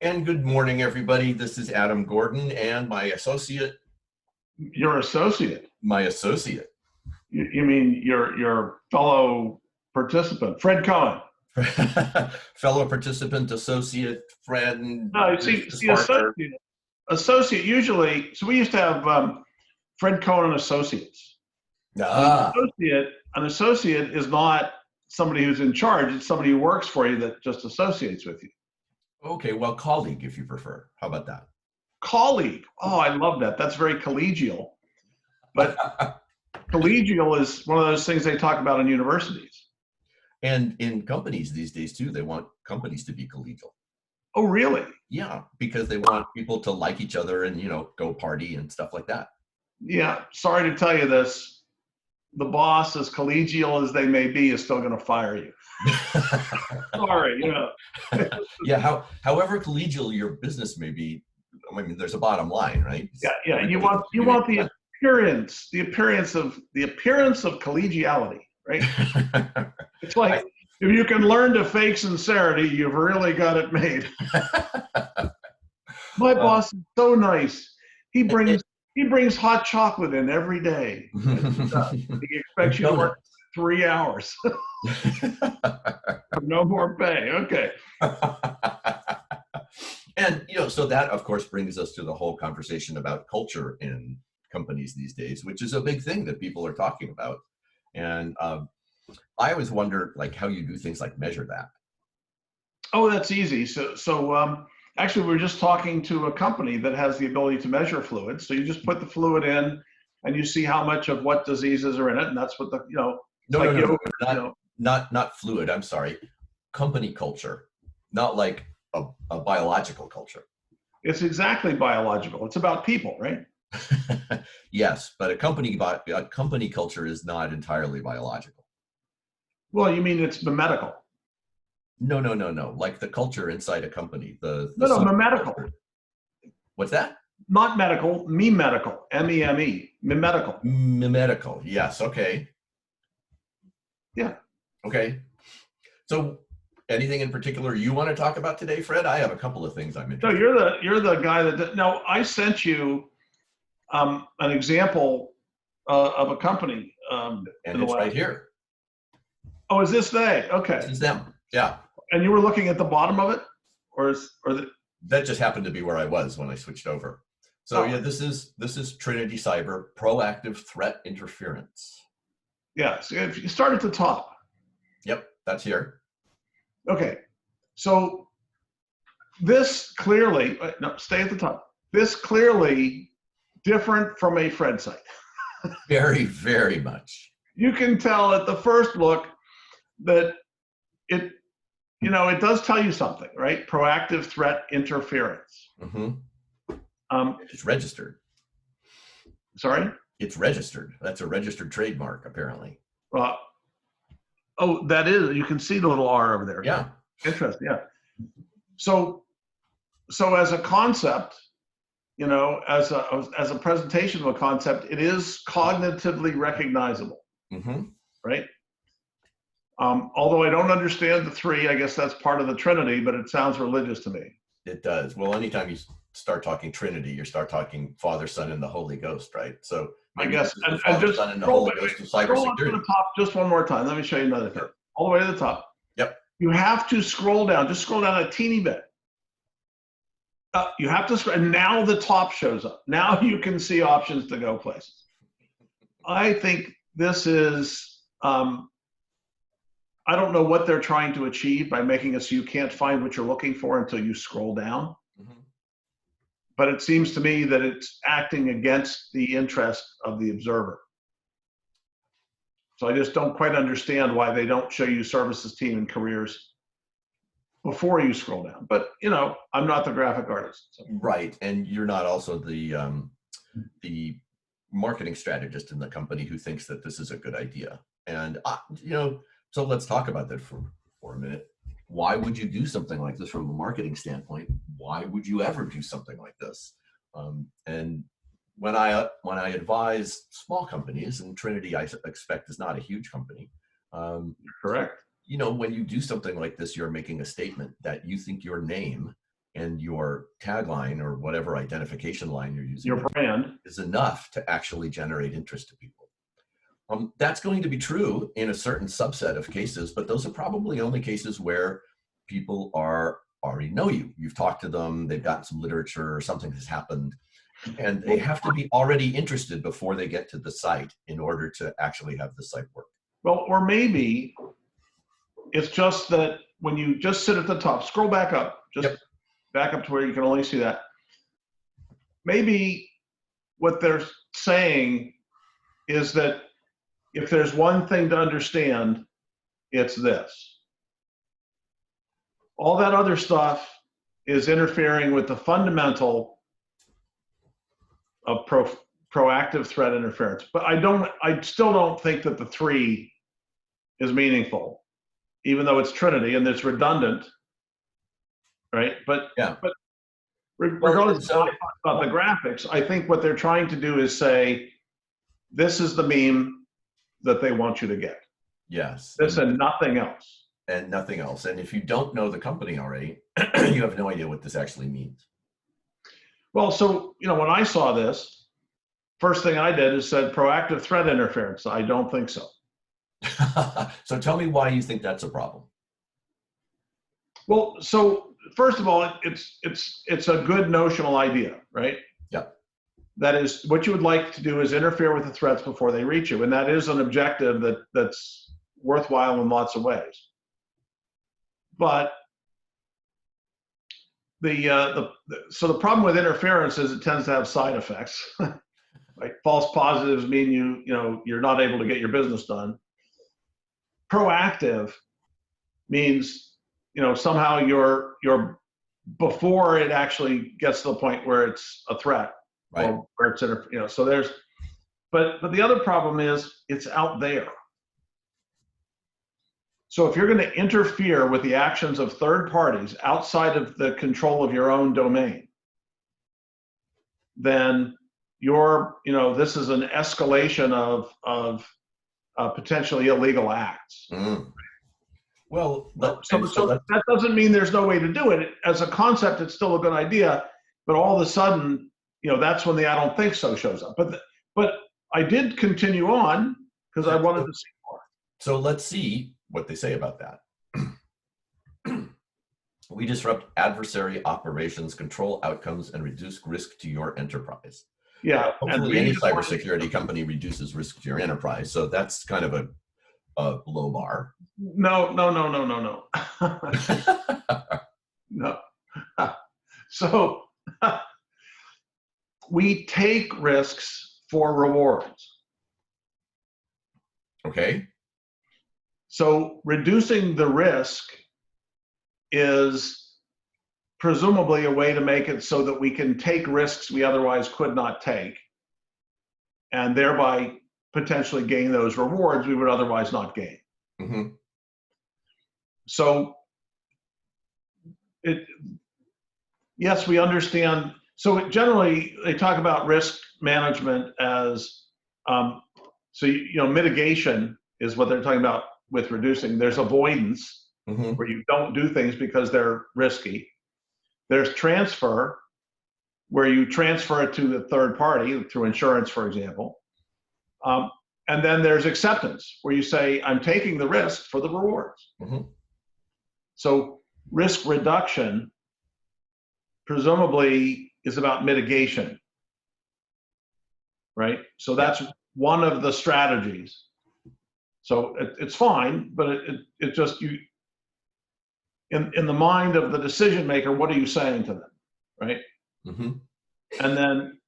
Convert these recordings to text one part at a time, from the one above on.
And good morning, everybody. This is Adam Gordon and my associate. Your associate? My associate. You mean your fellow participant, Fred Cohen? Fellow participant, associate, friend. No, see associate usually. So we used to have Fred Cohen and Associates. An associate is not somebody who's in charge. It's somebody who works for you that just associates with you. Okay, well, colleague, if you prefer. How about that? Colleague. Oh, I love that. That's very collegial. But collegial is one of those things they talk about in universities. And in companies these days, too, they want companies to be collegial. Oh, really? Yeah, because they want people to like each other and, go party and stuff like that. Yeah, sorry to tell you this. The boss, as collegial as they may be, is still going to fire you. Sorry, Yeah, however collegial your business may be, I mean, there's a bottom line, right? Yeah. You want the appearance of collegiality, right? It's like if you can learn to fake sincerity, you've really got it made. My boss is so nice. He brings hot chocolate in every day. He expects you to work 3 hours. No more pay. Okay. And, so that, of course, brings us to the whole conversation about culture in companies these days, which is a big thing that people are talking about. And I always wonder, how you do things like measure that. Oh, that's easy. So actually, we're just talking to a company that has the ability to measure fluids. So you just put the fluid in, and you see how much of what diseases are in it, and that's what not fluid. I'm sorry, company culture, not like a biological culture. It's exactly biological. It's about people, right? Yes, but a company culture is not entirely biological. Well, you mean it's mimetical? No. Like the culture inside a company. No, mimetical. What's that? Not medical, mimetical. M-E-M-E. Mimetical. Mimetical. Yes. Okay. Yeah. Okay. So, anything in particular you want to talk about today, Fred? I have a couple of things I'm interested. No, you're the guy that. No, I sent you an example of a company. And it's right here. Oh, is this they? Okay. This is them. Yeah. And you were looking at the bottom of it, that just happened to be where I was when I switched over. So yeah, this is Trinity Cyber proactive threat interference. Yeah. So if you start at the top. Yep, that's here. Okay. So this clearly, no, stay at the top. This clearly different from a Fred site. Very, very much. You can tell at the first look that it does tell you something, right? Proactive threat interference. Mm-hmm. It's registered. Sorry? It's registered. That's a registered trademark, apparently. Oh, that is. You can see the little R over there. Yeah. Interesting. Yeah. So as a concept, as a presentation of a concept, it is cognitively recognizable. Mm-hmm. Right? Although I don't understand the three, I guess that's part of the Trinity, but it sounds religious to me. It does. Well, anytime you start talking Trinity, you start talking Father, Son, and the Holy Ghost, right? So I guess, and just Son, and the Holy Ghost of cybersecurity. Scroll up to the top just one more time. Let me show you another thing. All the way to the top. Yep. You have to scroll down. Just scroll down a teeny bit. You have to scroll, and now the top shows up. Now you can see options to go places. I think this is. I don't know what they're trying to achieve by making it so you can't find what you're looking for until you scroll down. Mm-hmm. But it seems to me that it's acting against the interest of the observer. So I just don't quite understand why they don't show you services team and careers before you scroll down. But, I'm not the graphic artist. So. Right. And you're not also the marketing strategist in the company who thinks that this is a good idea. And, so let's talk about that for a minute. Why would you do something like this from a marketing standpoint? Why would you ever do something like this? And when I advise small companies, and Trinity I expect is not a huge company. Correct. When you do something like this, you're making a statement that you think your name and your tagline or whatever identification line you're using, Your brand is enough to actually generate interest to people. That's going to be true in a certain subset of cases, but those are probably only cases where people already know you. You've talked to them, they've got some literature or something has happened, and they have to be already interested before they get to the site in order to actually have the site work. Well, or maybe it's just that when you just sit at the top, scroll back up, just back up to where you can only see that. Maybe what they're saying is that if there's one thing to understand, it's this. All that other stuff is interfering with the fundamental of proactive threat interference. But I still don't think that the 3 is meaningful, even though it's Trinity and it's redundant, right? But regardless of about the graphics, I think what they're trying to do is say, this is the meme that they want you to get. Yes. This and nothing else. And nothing else. And if you don't know the company already, you have no idea what this actually means. Well, so, when I saw this, first thing I did is said proactive threat interference. I don't think so. So tell me why you think that's a problem. Well, so first of all, it's a good notional idea, right? Yep. That is, what you would like to do is interfere with the threats before they reach you. And that is an objective that's worthwhile in lots of ways. But so the problem with interference is it tends to have side effects. Right? False positives mean you're not able to get your business done. Proactive means somehow you're before it actually gets to the point where it's a threat. Right. Or where it's so there's, but the other problem is it's out there. So if you're going to interfere with the actions of third parties outside of the control of your own domain, then this is an escalation of potentially illegal acts. Mm. Well, so that doesn't mean there's no way to do it. As a concept, it's still a good idea, but all of a sudden, that's when the "I don't think so" shows up. But I did continue on because I wanted to see more. So let's see what they say about that. We disrupt adversary operations, control outcomes, and reduce risk to your enterprise. Yeah. Hopefully any cybersecurity company reduces risk to your enterprise. So that's kind of a low bar. No. No. So we take risks for rewards. Okay. So reducing the risk is presumably a way to make it so that we can take risks we otherwise could not take, and thereby potentially gain those rewards we would otherwise not gain. Mm-hmm. So yes, we understand. So generally they talk about risk management as, mitigation is what they're talking about with reducing. There's avoidance, mm-hmm. where you don't do things because they're risky. There's transfer, where you transfer it to the third party through insurance, for example. And then there's acceptance, where you say, I'm taking the risk for the rewards. Mm-hmm. So risk reduction presumably is about mitigation, right? So that's one of the strategies. So it's fine, but it just, in the mind of the decision maker, what are you saying to them, right? Mm-hmm. And then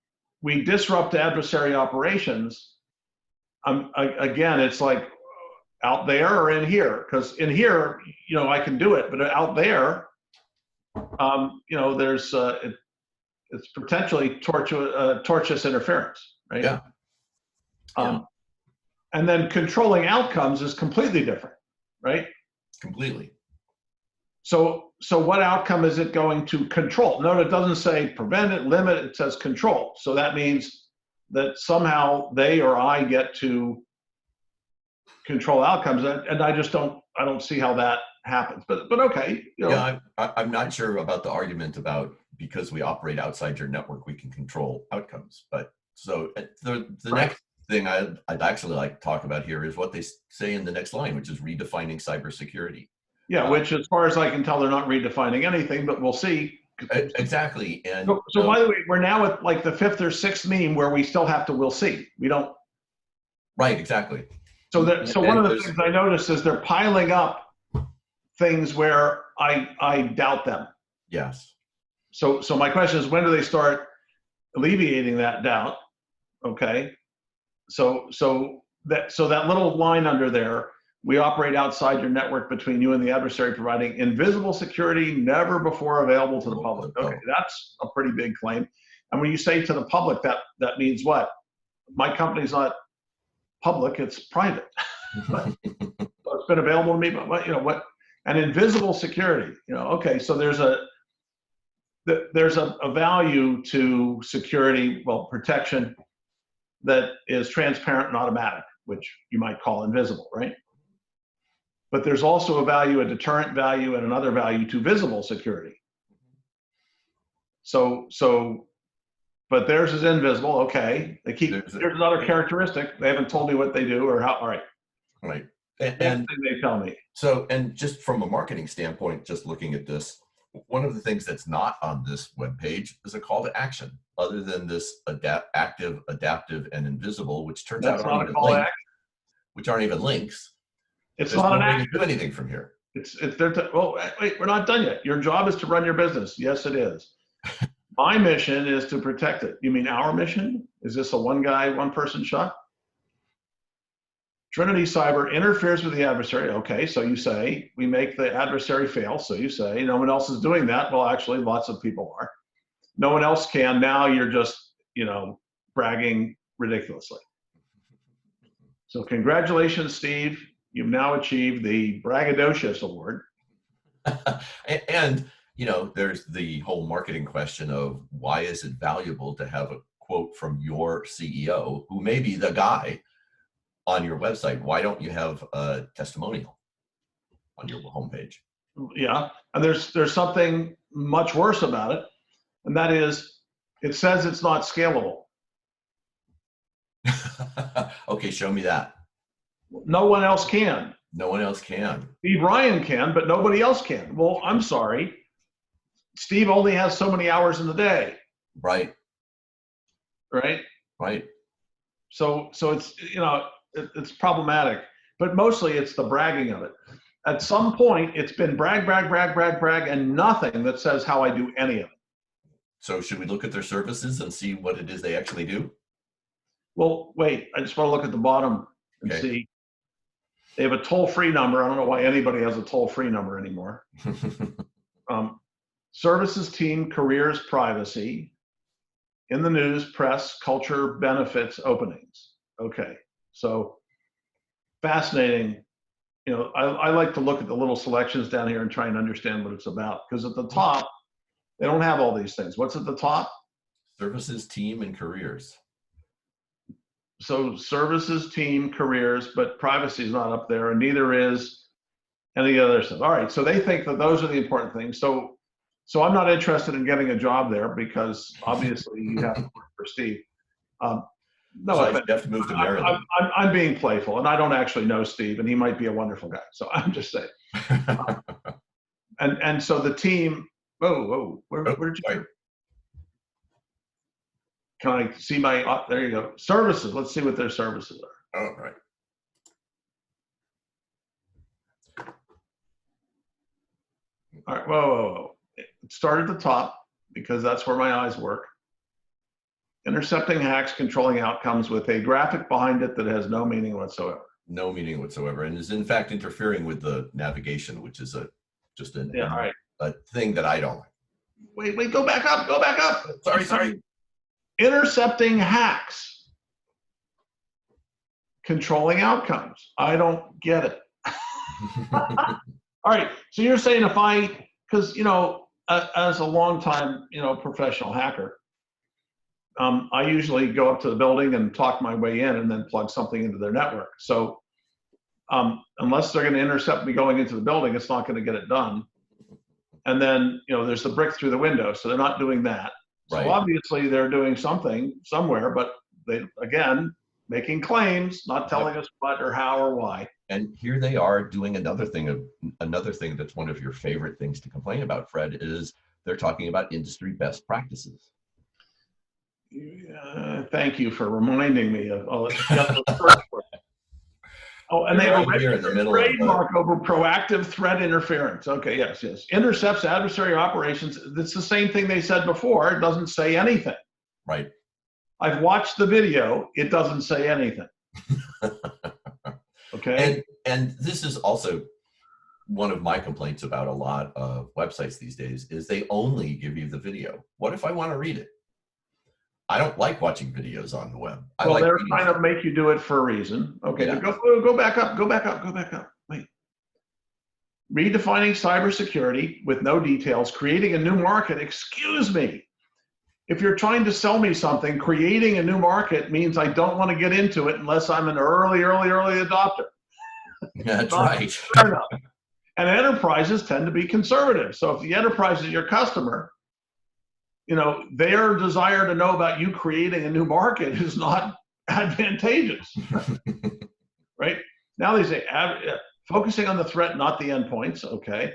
we disrupt adversary operations. Again, it's like out there or in here, because in here, I can do it, but out there, there's it's potentially tortious interference, right? Yeah. And then controlling outcomes is completely different, right? Completely. So what outcome is it going to control? No, it doesn't say prevent it, limit it, it says control. So that means that somehow they or I get to control outcomes. And I don't see how that happens. But okay, you know. Yeah, I'm not sure about the argument about because we operate outside your network, we can control outcomes. But so the Right. next thing I'd actually like to talk about here is what they say in the next line, which is redefining cybersecurity. Yeah, which as far as I can tell, they're not redefining anything, but we'll see. Exactly. And So by the way, we're now at like the fifth or sixth meme where we still have to, we'll see. We don't. right, exactly. So one of the things I noticed is they're piling up things where I doubt them. Yes. So my question is, when do they start alleviating that doubt? Okay. So that little line under there, we operate outside your network between you and the adversary, providing invisible security never before available to the public. Okay, that's a pretty big claim. And when you say to the public, that means what? My company's not public; it's private. So it's been available to me, but what? And invisible security. Okay, so there's a value to security, well, protection, that is transparent and automatic, which you might call invisible, right? But there's also a value, a deterrent value, and another value to visible security. But theirs is invisible. Okay, there's another characteristic. They haven't told me what they do or how. All right. Right. And thing they tell me. So, and just from a marketing standpoint, just looking at this, one of the things that's not on this webpage is a call to action, other than this active, adaptive, and invisible, which turns out aren't even links, which aren't even links. It's not an action. Do anything from here. Well, wait, we're not done yet. Your job is to run your business. Yes, it is. My mission is to protect it. You mean our mission? Is this a one person shop? Trinity Cyber interferes with the adversary. Okay, so you say we make the adversary fail. So you say no one else is doing that. Well, actually, lots of people are. No one else can. Now you're just, bragging ridiculously. So congratulations, Steve. You've now achieved the braggadocious award. And, there's the whole marketing question of why is it valuable to have a quote from your CEO, who may be the guy, on your website? Why don't you have a testimonial on your homepage? Yeah, and there's something much worse about it, and that is it says it's not scalable. Okay, show me that. No one else can. No one else can. Steve Ryan can, but nobody else can. Well, I'm sorry. Steve only has so many hours in the day. Right. Right. Right. So it's it's problematic, but mostly it's the bragging of it. At some point, it's been brag, and nothing that says how I do any of it. So should we look at their services and see what it is they actually do? Well, wait, I just want to look at the bottom and see. They have a toll-free number. I don't know why anybody has a toll-free number anymore. Services team, careers, privacy, in the news, press, culture, benefits, openings. Okay, so fascinating. I like to look at the little selections down here and try and understand what it's about, because at the top, they don't have all these things. What's at the top? Services team and careers. So services team, careers, but privacy is not up there, and neither is any other stuff. All right, so they think that those are the important things. So I'm not interested in getting a job there, because obviously you have to work for Steve. No, so you have to move to Maryland. I'm being playful, and I don't actually know Steve, and he might be a wonderful guy. So I'm just saying. And so the team. Whoa, where did you? Right. Can I see my? There you go. Services. Let's see what their services are. Oh, right. All right. Whoa. Start at the top, because that's where my eyes work. Intercepting hacks, controlling outcomes, with a graphic behind it that has no meaning whatsoever. No meaning whatsoever, and is in fact interfering with the navigation, which is a thing that I don't like. Wait, go back up. Sorry. Intercepting hacks, controlling outcomes. I don't get it. All right, so you're saying because as a long-time professional hacker, I usually go up to the building and talk my way in and then plug something into their network. So Unless they're going to intercept me going into the building, it's not going to get it done. And then, there's the brick through the window, so they're not doing that. So Right. obviously they're doing something somewhere, but they, again, making claims, not telling us what or how or why. And here they are doing another thing that's one of your favorite things to complain about, Fred, is they're talking about industry best practices. Thank you for reminding me of search for it. Oh, and they have right here in the middle trademark over proactive threat interference. Okay, yes. Intercepts adversary operations. It's the same thing they said before. It doesn't say anything. Right. I've watched the video. It doesn't say anything. Okay. And this is also one of my complaints about a lot of websites these days is they only give you the video. What if I want to read it? I don't like watching videos on the web. Well, they're trying to make you do it for a reason. Okay, yeah. Go back up. Wait. Redefining cybersecurity with no details, creating a new market. Excuse me. If you're trying to sell me something, creating a new market means I don't want to get into it unless I'm an early adopter. That's right. And enterprises tend to be conservative. So if the enterprise is your customer, their desire to know about you creating a new market is not advantageous. Right? Now they say focusing on the threat, not the endpoints. Okay.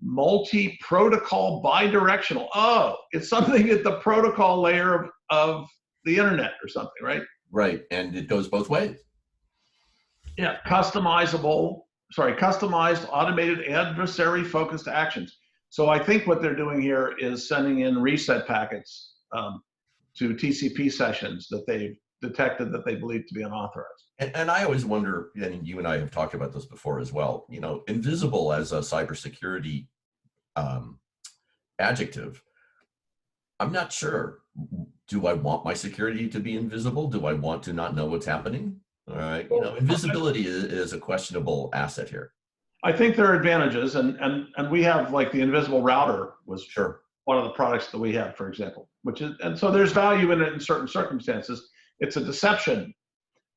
Multi-protocol bidirectional. Oh, it's something at the protocol layer of the internet or something, right? Right. And it goes both ways. Yeah. Customized, automated, adversary-focused actions. So I think what they're doing here is sending in reset packets to TCP sessions that they've detected that they believe to be unauthorized. And I always wonder, and you and I have talked about this before as well, invisible as a cybersecurity adjective, I'm not sure. Do I want my security to be invisible? Do I want to not know what's happening? All right. Invisibility is a questionable asset here. I think there are advantages, and we have, like, the invisible router was one of the products that we have, for example, and so there's value in it in certain circumstances. It's a deception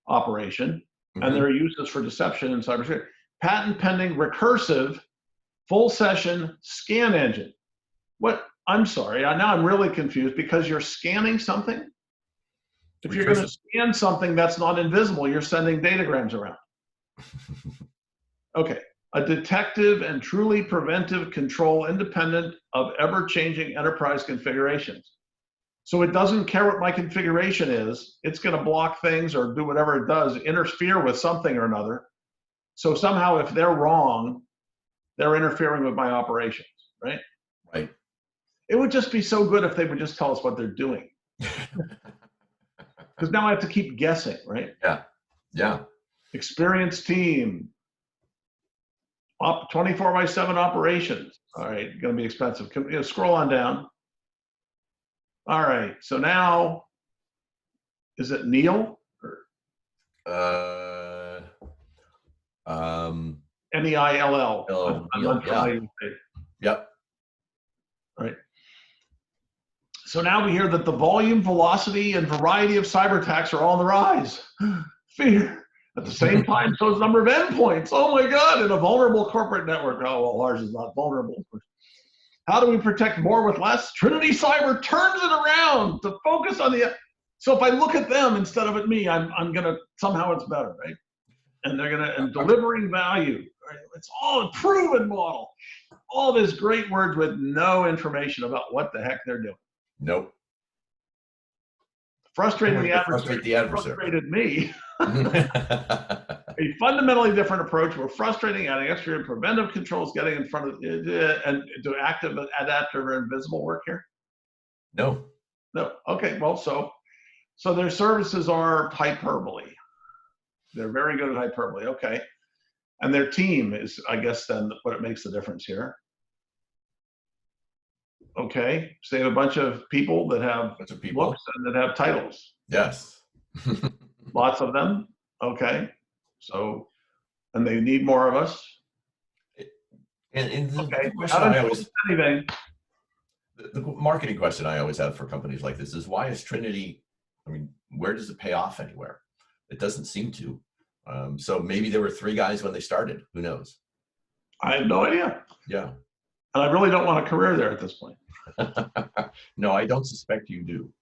operation, and there are uses for deception in cybersecurity. Patent pending recursive full session scan engine. What? I'm sorry. Now I'm really confused because you're scanning something. If you're going to scan something that's not invisible, you're sending datagrams around. Okay. A detective and truly preventive control independent of ever-changing enterprise configurations. So it doesn't care what my configuration is. It's going to block things or do whatever it does, interfere with something or another. So somehow if they're wrong, they're interfering with my operations, right? Right. It would just be so good if they would just tell us what they're doing. Because now I have to keep guessing, right? Yeah. Yeah. Experienced team. 24/7 operations. All right, going to be expensive. Scroll on down. All right, so now, is it Neil? N-E-I-L-L. Yeah. Yep. All right. So now we hear that the volume, velocity, and variety of cyber attacks are all on the rise. Fear. At the same time, so is the number of endpoints. Oh my God, in a vulnerable corporate network. Oh, well, ours is not vulnerable. How do we protect more with less? Trinity Cyber turns it around to focus on the. So if I look at them instead of at me, I'm gonna, somehow it's better, right? And they're gonna, and delivering value. Right? It's all a proven model. All this great words with no information about what the heck they're doing. Nope. Frustrating the adversary. Frustrated me. A fundamentally different approach. We're frustrating, adding extra preventive controls, getting in front of and do active, adaptive, or invisible work here. No. Okay. Well, so their services are hyperbole. They're very good at hyperbole. Okay. And their team is, I guess, then what makes the difference here. Okay. So they have a bunch of people that have looks and that have titles. Yes. Lots of them. Okay. So, and they need more of us. And the question the marketing question I always have for companies like this is, why is Trinity, where does it pay off anywhere? It doesn't seem to. So maybe there were 3 guys when they started. Who knows? I have no idea. Yeah. And I really don't want a career there at this point. No, I don't suspect you do.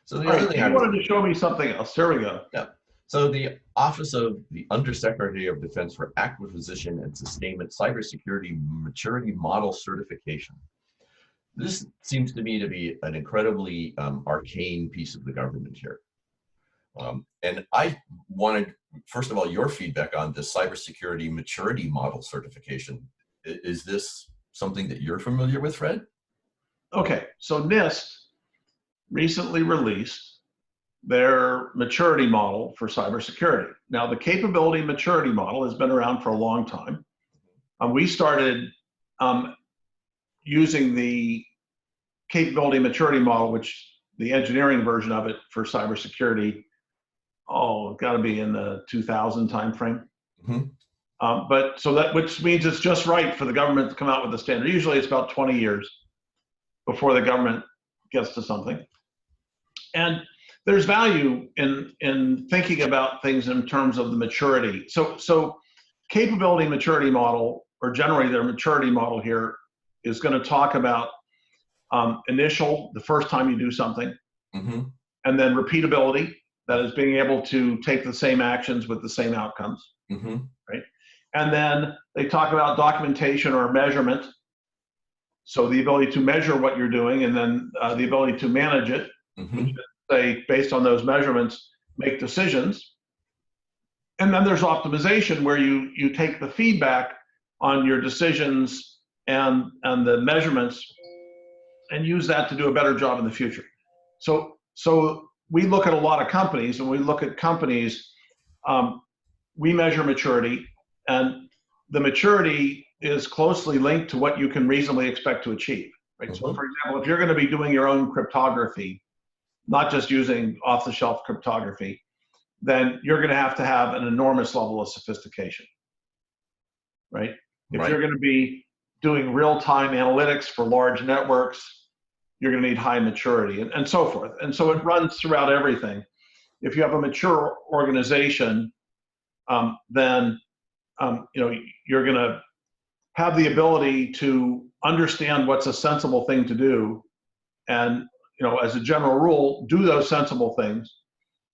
So the All other right, thing you I was wanted to show me something else. Here we go. Yeah. So the Office of the Undersecretary of Defense for Acquisition and Sustainment Cybersecurity Maturity Model Certification. This seems to me to be an incredibly arcane piece of the government here. And I wanted, first of all, your feedback on the Cybersecurity Maturity Model Certification. Is this something that you're familiar with, Fred? Okay, so NIST recently released their maturity model for cybersecurity. Now, the capability maturity model has been around for a long time. We started using the capability maturity model, which the engineering version of it for cybersecurity, got to be in the 2000 timeframe. But so that, which means it's just right for the government to come out with a standard. Usually it's about 20 years before the government gets to something. And there's value in thinking about things in terms of the maturity. So capability maturity model, or generally their maturity model here, is going to talk about the first time you do something, and then repeatability, that is being able to take the same actions with the same outcomes, right? And then they talk about documentation or measurement. So the ability to measure what you're doing, and then the ability to manage it, which is, say, based on those measurements, make decisions. And then there's optimization, where you take the feedback on your decisions and the measurements and use that to do a better job in the future. So we look at a lot of companies, and we look at companies, we measure maturity, and the maturity is closely linked to what you can reasonably expect to achieve, right? So for example, if you're going to be doing your own cryptography, not just using off-the-shelf cryptography, then you're going to have an enormous level of sophistication, right? If you're going to be doing real-time analytics for large networks, you're going to need high maturity, and so forth. And so it runs throughout everything. If you have a mature organization, then you're going to have the ability to understand what's a sensible thing to do, and as a general rule, do those sensible things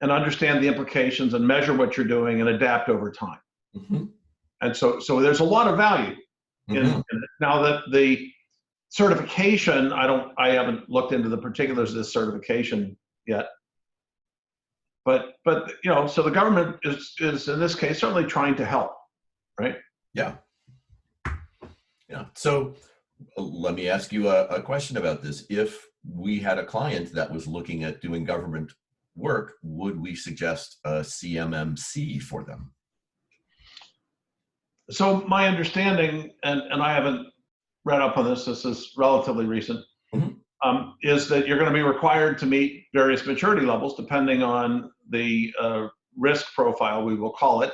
and understand the implications and measure what you're doing and adapt over time. And so there's a lot of value in it. Now, that the certification, I haven't looked into the particulars of this certification yet, but so the government is in this case certainly trying to help, right? Yeah. So let me ask you a question about this. If we had a client that was looking at doing government work, would we suggest a CMMC for them? So my understanding, and I haven't read up on this is relatively recent, is that you're going to be required to meet various maturity levels depending on the risk profile, we will call it.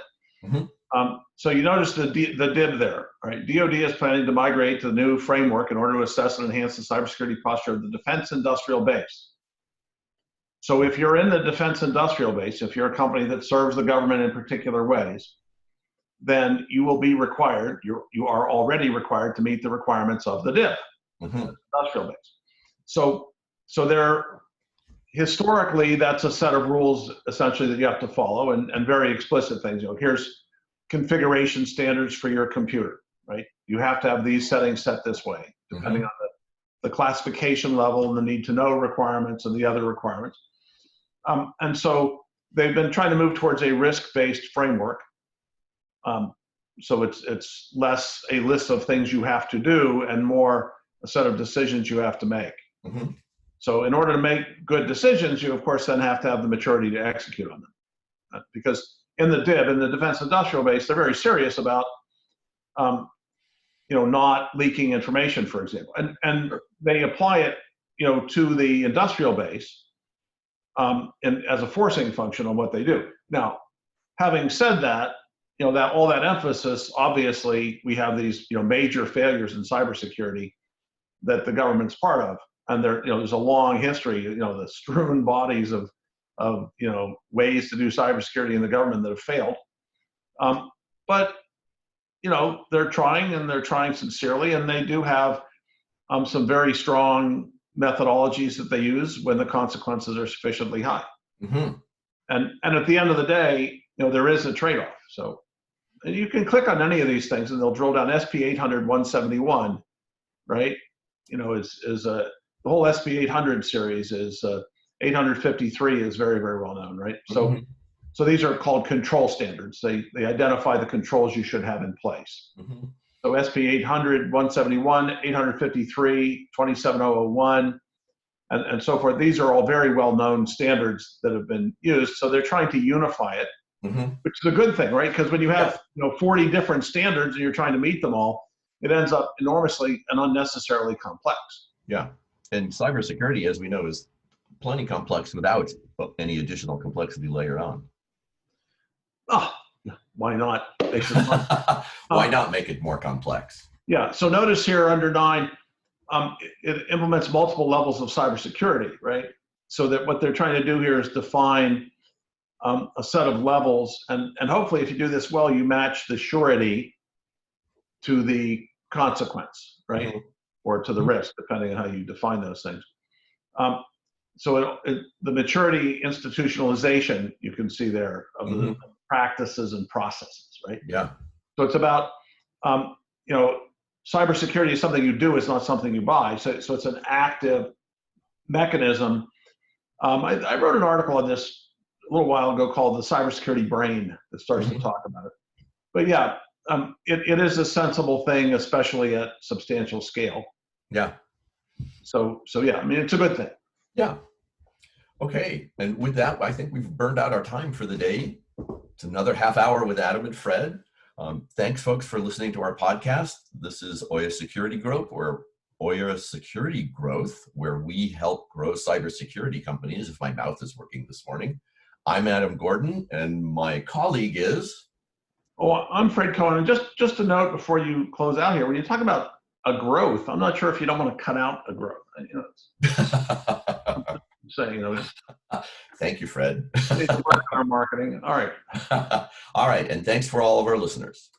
So you notice the DIB there, right? DoD is planning to migrate to the new framework in order to assess and enhance the cybersecurity posture of the defense industrial base. So if you're in the defense industrial base, if you're a company that serves the government in particular ways, then you will be required, you are already required to meet the requirements of the DIB, industrial base. So there, historically, that's a set of rules essentially that you have to follow, and very explicit things. Here's configuration standards for your computer, right? You have to have these settings set this way, depending on the classification level and the need to know requirements and the other requirements. And so they've been trying to move towards a risk-based framework. So it's less a list of things you have to do and more a set of decisions you have to make. So in order to make good decisions, you of course then have to have the maturity to execute on them. Because in the DIB, in the defense industrial base, they're very serious about not leaking information, for example. And they apply it to the industrial base and as a forcing function on what they do. Now, having said that, that all that emphasis, obviously, we have these major failures in cybersecurity that the government's part of, and there's a long history, the strewn bodies of ways to do cybersecurity in the government that have failed. But they're trying, and they're trying sincerely, and they do have some very strong methodologies that they use when the consequences are sufficiently high. Mm-hmm. And at the end of the day, there is a trade-off. So you can click on any of these things, and they'll drill down. SP 800 171, right? The whole SP 800 series is 853 is very, very well known, right? Mm-hmm. So these are called control standards. They identify the controls you should have in place. Mm-hmm. So SP 800 171, 853, 27001, and so forth. These are all very well-known standards that have been used. So they're trying to unify it, Mm-hmm. which is a good thing, right? Because when you have 40 different standards and you're trying to meet them all, it ends up enormously and unnecessarily complex. Yeah, and cybersecurity, as we know, is plenty complex without any additional complexity layered on. Oh, why not? They should not. Why not make it more complex? Yeah. So notice here under 9, it implements multiple levels of cybersecurity, right? So that what they're trying to do here is define a set of levels, and hopefully, if you do this well, you match the surety to the consequence, right? Mm-hmm. Or to the risk, depending on how you define those things. So the maturity institutionalization, you can see there, of mm-hmm. the practices and processes, right? Yeah. So it's about, cybersecurity is something you do, it's not something you buy. So it's an active mechanism. I wrote an article on this a little while ago called The Cybersecurity Brain that starts mm-hmm. to talk about it. But yeah, it is a sensible thing, especially at substantial scale. Yeah. So yeah, I mean, it's a good thing. Yeah. Okay. And with that, I think we've burned out our time for the day. It's another half hour with Adam and Fred. Thanks, folks, for listening to our podcast. This is Oya Security Growth, or Oya Security Growth, where we help grow cybersecurity companies, if my mouth is working this morning. I'm Adam Gordon, and my colleague is... Oh, I'm Fred Cohen. And just a note before you close out here, when you talk about a growth, I'm not sure if you don't want to cut out a growth. Saying, Thank you, Fred. It's work on our marketing. All right. All right. And thanks for all of our listeners.